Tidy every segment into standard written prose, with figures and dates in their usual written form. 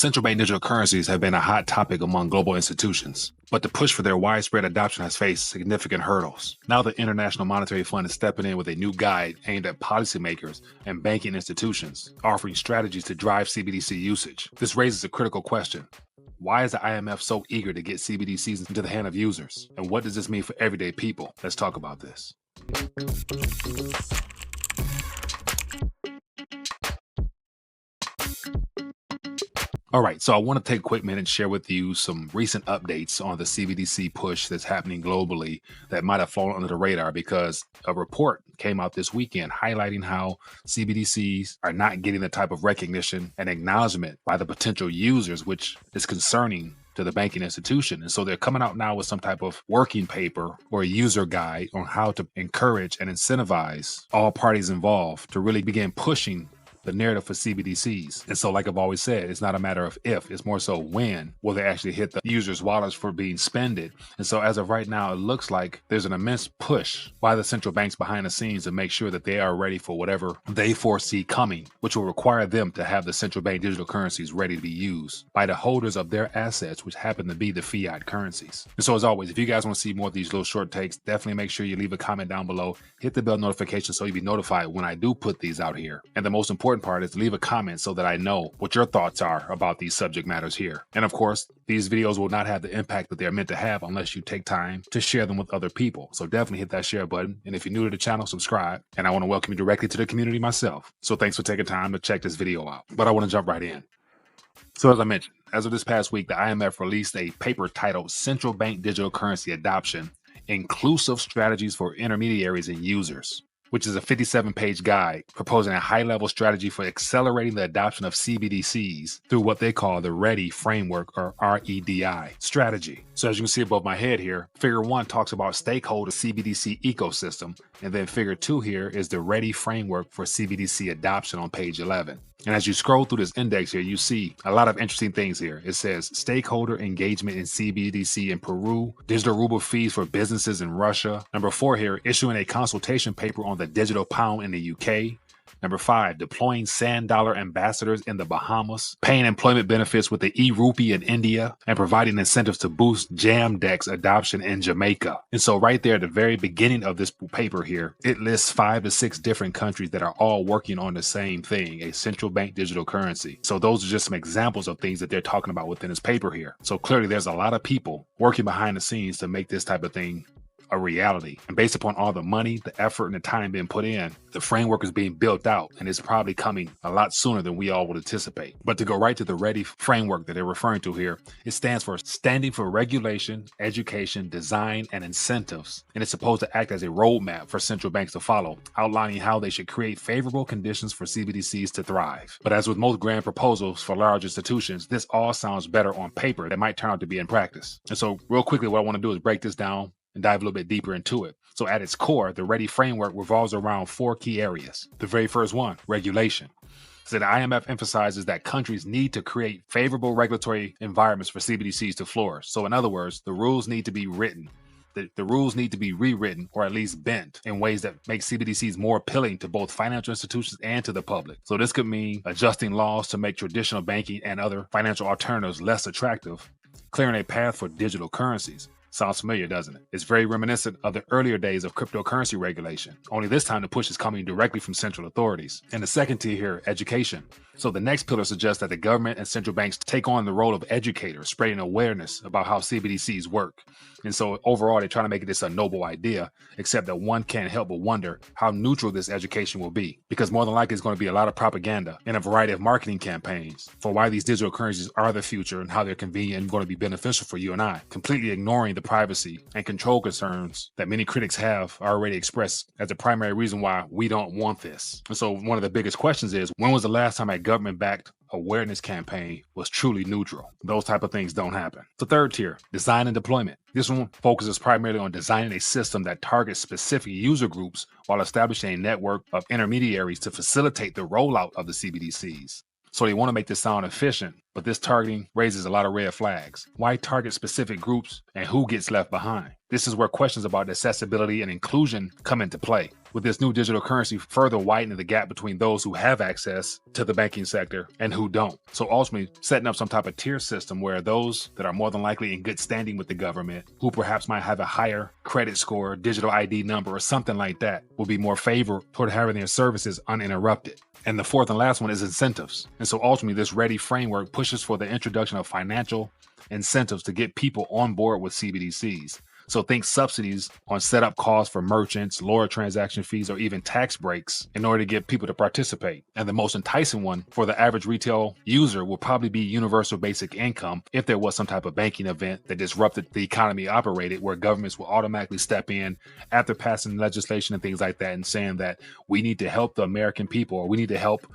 Central bank digital currencies have been a hot topic among global institutions, but the push for their widespread adoption has faced significant hurdles. Now the International Monetary Fund is stepping in with a new guide aimed at policymakers and banking institutions, offering strategies to drive CBDC usage. This raises a critical question. Why is the IMF so eager to get CBDCs into the hand of users? And what does this mean for everyday people? Let's talk about this. All right, so I want to take a quick minute and share with you some recent updates on the CBDC push that's happening globally that might have fallen under the radar because a report came out this weekend highlighting how CBDCs are not getting the type of recognition and acknowledgement by the potential users, which is concerning to the banking institution. And so they're coming out now with some type of working paper or a user guide on how to encourage and incentivize all parties involved to really begin pushing the narrative for CBDCs. And so like I've always said, it's not a matter of if, it's more so when will they actually hit the users' wallets for being spended. And so as of right now, it looks like there's an immense push by the central banks behind the scenes to make sure that they are ready for whatever they foresee coming, which will require them to have the central bank digital currencies ready to be used by the holders of their assets, which happen to be the fiat currencies. And so as always, if you guys want to see more of these little short takes, definitely make sure you leave a comment down below, hit the bell notification so you'll be notified when I do put these out here. And the most important part is to leave a comment so that I know what your thoughts are about these subject matters here. And of course, these videos will not have the impact that they're meant to have unless you take time to share them with other people. So definitely hit that share button. And if you're new to the channel, subscribe. And I want to welcome you directly to the community myself. So thanks for taking time to check this video out. But I want to jump right in. So as I mentioned, as of this past week, the IMF released a paper titled Central Bank Digital Currency Adoption, Inclusive Strategies for Intermediaries and Users, which is a 57-page guide proposing a high-level strategy for accelerating the adoption of CBDCs through what they call the READY framework, or REDI strategy. So as you can see above my head here, figure 1 talks about stakeholder CBDC ecosystem, and then figure 2 here is the READY framework for CBDC adoption on page 11. And as you scroll through this index here, you see a lot of interesting things here. It says stakeholder engagement in CBDC in Peru, digital ruble fees for businesses in Russia. Number 4 here, issuing a consultation paper on the digital pound in the UK. Number 5, deploying sand dollar ambassadors in the Bahamas, paying employment benefits with the e-rupee in India, and providing incentives to boost Jamdex adoption in Jamaica. And so right there at the very beginning of this paper here, it lists 5 to 6 different countries that are all working on the same thing, a central bank digital currency. So those are just some examples of things that they're talking about within this paper here. So clearly there's a lot of people working behind the scenes to make this type of thing a reality. And based upon all the money, the effort, and the time being put in, the framework is being built out, and it's probably coming a lot sooner than we all would anticipate. But to go right to the READY framework that they're referring to here, it stands for Standing for Regulation, Education, Design, and Incentives. And it's supposed to act as a roadmap for central banks to follow, outlining how they should create favorable conditions for CBDCs to thrive. But as with most grand proposals for large institutions, this all sounds better on paper than might turn out to be in practice. And so real quickly, what I want to do is break this down and dive a little bit deeper into it. So at its core, the READY framework revolves around 4 key areas. The very first one, regulation. So the IMF emphasizes that countries need to create favorable regulatory environments for CBDCs to flourish. So in other words, the rules need to be written. The rules need to be rewritten or at least bent in ways that make CBDCs more appealing to both financial institutions and to the public. So this could mean adjusting laws to make traditional banking and other financial alternatives less attractive, clearing a path for digital currencies. Sounds familiar, doesn't it? It's very reminiscent of the earlier days of cryptocurrency regulation. Only this time the push is coming directly from central authorities. And the second tier here, education. So the next pillar suggests that the government and central banks take on the role of educators, spreading awareness about how CBDCs work. And so overall, they're trying to make this a noble idea, except that one can't help but wonder how neutral this education will be, because more than likely it's going to be a lot of propaganda and a variety of marketing campaigns for why these digital currencies are the future and how they're convenient and going to be beneficial for you and I, completely ignoring the privacy and control concerns that many critics have already expressed as the primary reason why we don't want this. And so one of the biggest questions is, when was the last time a government-backed awareness campaign was truly neutral? Those type of things don't happen. The third tier, design and deployment. This one focuses primarily on designing a system that targets specific user groups while establishing a network of intermediaries to facilitate the rollout of the CBDCs. So they want to make this sound efficient, but this targeting raises a lot of red flags. Why target specific groups and who gets left behind? This is where questions about accessibility and inclusion come into play. with this new digital currency further widening the gap between those who have access to the banking sector and who don't. So ultimately setting up some type of tier system where those that are more than likely in good standing with the government, who perhaps might have a higher credit score, digital ID number, or something like that, will be more favored toward having their services uninterrupted. And the fourth and last one is incentives. And so ultimately this READY framework pushes for the introduction of financial incentives to get people on board with CBDCs. So think subsidies on setup costs for merchants, lower transaction fees, or even tax breaks in order to get people to participate. And the most enticing one for the average retail user will probably be universal basic income if there was some type of banking event that disrupted the economy operated, where governments will automatically step in after passing legislation and things like that and saying that we need to help the American people, or we need to help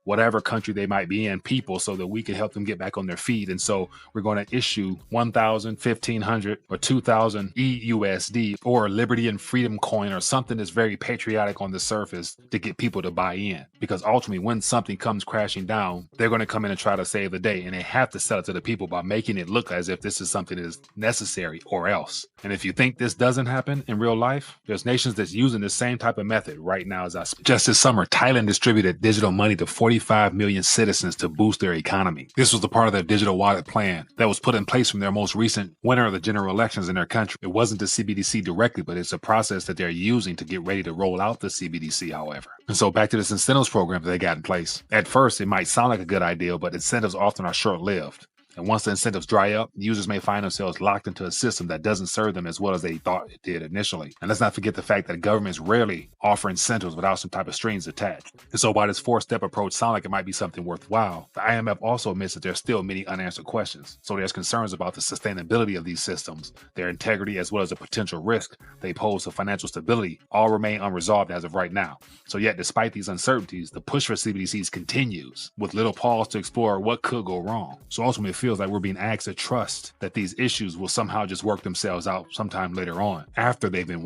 whatever country they might be in, people, so that we can help them get back on their feet. And so we're going to issue 1,000, 1,500, or 2,000 EUSD or Liberty and Freedom coin or something that's very patriotic on the surface to get people to buy in. Because ultimately, when something comes crashing down, they're going to come in and try to save the day. And they have to sell it to the people by making it look as if this is something that is necessary or else. And if you think this doesn't happen in real life, there's nations that's using the same type of method right now as I speak. Just this summer, Thailand distributed digital money to 45 million citizens to boost their economy. This was the part of their digital wallet plan that was put in place from their most recent winner of the general elections in their country. It wasn't the CBDC directly, but it's a process that they're using to get ready to roll out the CBDC, however. And so back to this incentives program that they got in place. At first, it might sound like a good idea, but incentives often are short-lived. And once the incentives dry up, users may find themselves locked into a system that doesn't serve them as well as they thought it did initially. And let's not forget the fact that governments rarely offer incentives without some type of strings attached. And so while this four-step approach sounds like it might be something worthwhile, the IMF also admits that there's still many unanswered questions. So there's concerns about the sustainability of these systems, their integrity, as well as the potential risk they pose to financial stability, all remain unresolved as of right now. So yet, despite these uncertainties, the push for CBDCs continues, with little pause to explore what could go wrong. So ultimately, it feels like we're being asked to trust that these issues will somehow just work themselves out sometime later on, after they've been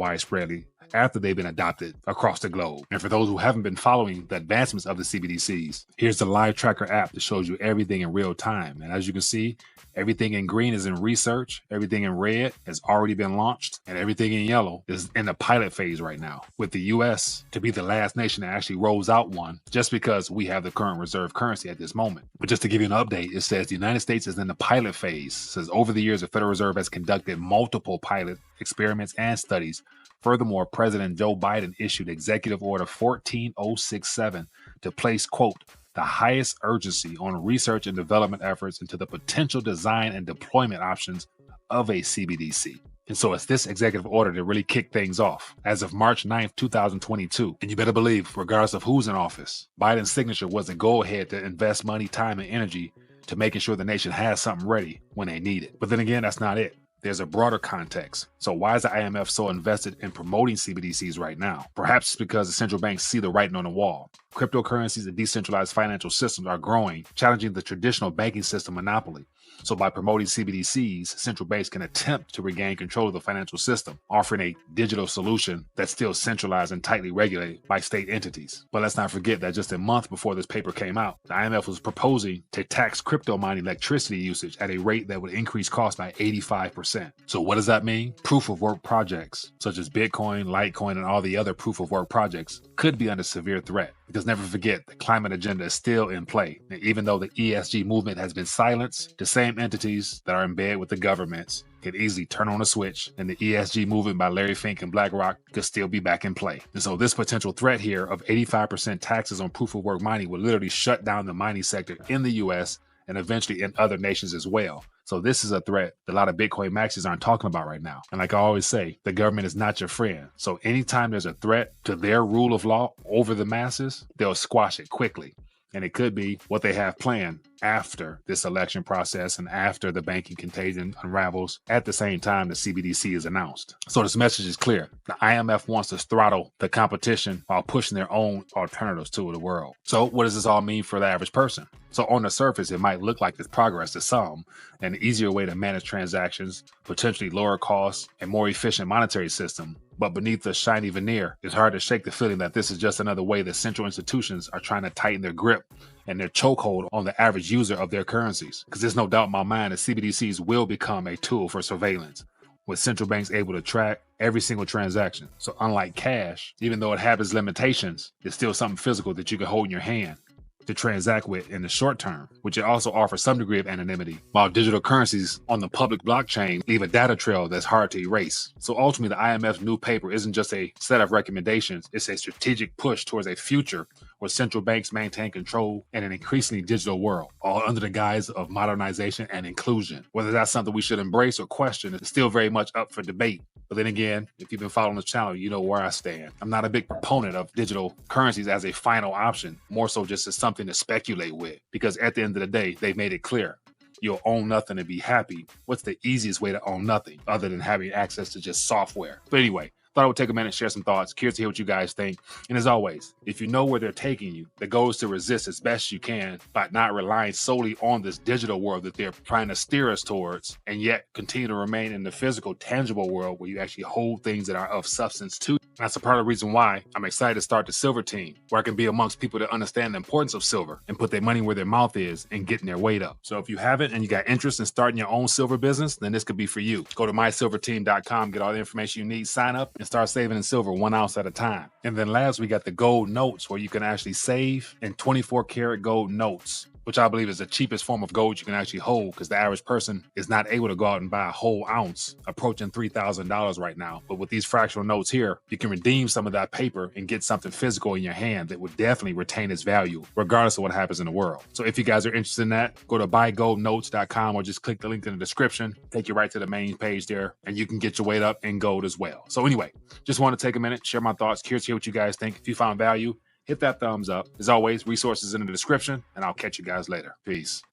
adopted across the globe. And for those who haven't been following the advancements of the CBDCs, here's the Live Tracker app that shows you everything in real time. And as you can see, everything in green is in research, everything in red has already been launched, and everything in yellow is in the pilot phase right now, with the US to be the last nation that actually rolls out one, just because we have the current reserve currency at this moment. But just to give you an update, it says the United States is in the pilot phase. It says over the years, the Federal Reserve has conducted multiple pilot experiments and studies. Furthermore, President Joe Biden issued Executive Order 14067 to place, quote, the highest urgency on research and development efforts into the potential design and deployment options of a CBDC. And so it's this executive order that really kicked things off as of March 9th, 2022. And you better believe, regardless of who's in office, Biden's signature was the go-ahead to invest money, time, and energy to making sure the nation has something ready when they need it. But then again, that's not it. There's a broader context. So why is the IMF so invested in promoting CBDCs right now? Perhaps it's because the central banks see the writing on the wall. Cryptocurrencies and decentralized financial systems are growing, challenging the traditional banking system monopoly. So by promoting CBDCs, central banks can attempt to regain control of the financial system, offering a digital solution that's still centralized and tightly regulated by state entities. But let's not forget that just a month before this paper came out, the IMF was proposing to tax crypto mining electricity usage at a rate that would increase costs by 85%. So what does that mean? Proof of work projects, such as Bitcoin, Litecoin, and all the other proof of work projects, could be under severe threat. Because never forget, the climate agenda is still in play. And even though the ESG movement has been silenced, the same entities that are in bed with the governments could easily turn on a switch, and the ESG movement by Larry Fink and BlackRock could still be back in play. And so this potential threat here of 85% taxes on proof of work mining would literally shut down the mining sector in the US and eventually in other nations as well. So this is a threat that a lot of Bitcoin maxis aren't talking about right now. And like I always say, the government is not your friend. So anytime there's a threat to their rule of law over the masses, they'll squash it quickly. And it could be what they have planned after this election process and after the banking contagion unravels at the same time the CBDC is announced. So this message is clear. The IMF wants to throttle the competition while pushing their own alternatives to the world. So what does this all mean for the average person? So on the surface, it might look like it's progress to some, an easier way to manage transactions, potentially lower costs, and more efficient monetary system. But beneath the shiny veneer, it's hard to shake the feeling that this is just another way that central institutions are trying to tighten their grip and their chokehold on the average user of their currencies. Because there's no doubt in my mind that CBDCs will become a tool for surveillance, with central banks able to track every single transaction. So unlike cash, even though it has limitations, it's still something physical that you can hold in your hand to transact with in the short term, which it also offers some degree of anonymity, while digital currencies on the public blockchain leave a data trail that's hard to erase. So ultimately, the IMF's new paper isn't just a set of recommendations, it's a strategic push towards a future where central banks maintain control in an increasingly digital world, all under the guise of modernization and inclusion. Whether that's something we should embrace or question is still very much up for debate. But then again, if you've been following the channel, you know where I stand. I'm not a big proponent of digital currencies as a final option, more so just as something to speculate with. Because at the end of the day, they've made it clear. You'll own nothing and be happy. What's the easiest way to own nothing other than having access to just software? But anyway, thought I would take a minute, share some thoughts. Curious to hear what you guys think. And as always, if you know where they're taking you, the goal is to resist as best you can by not relying solely on this digital world that they're trying to steer us towards, and yet continue to remain in the physical, tangible world where you actually hold things that are of substance to you. That's a part of the reason why I'm excited to start the silver team, where I can be amongst people that understand the importance of silver and put their money where their mouth is and getting their weight up. So if you haven't and you got interest in starting your own silver business, then this could be for you. Go to mysilverteam.com, get all the information you need, sign up, and start saving in silver 1 ounce at a time. And then last, we got the gold notes, where you can actually save in 24 karat gold notes, which I believe is the cheapest form of gold you can actually hold, because the average person is not able to go out and buy a whole ounce, approaching $3,000 right now. But with these fractional notes here, you can redeem some of that paper and get something physical in your hand that would definitely retain its value, regardless of what happens in the world. So if you guys are interested in that, go to buygoldnotes.com or just click the link in the description, take you right to the main page there, and you can get your weight up in gold as well. So anyway, just want to take a minute, share my thoughts, curious to hear what you guys think. If you found value, hit that thumbs up. As always, resources in the description, and I'll catch you guys later. Peace.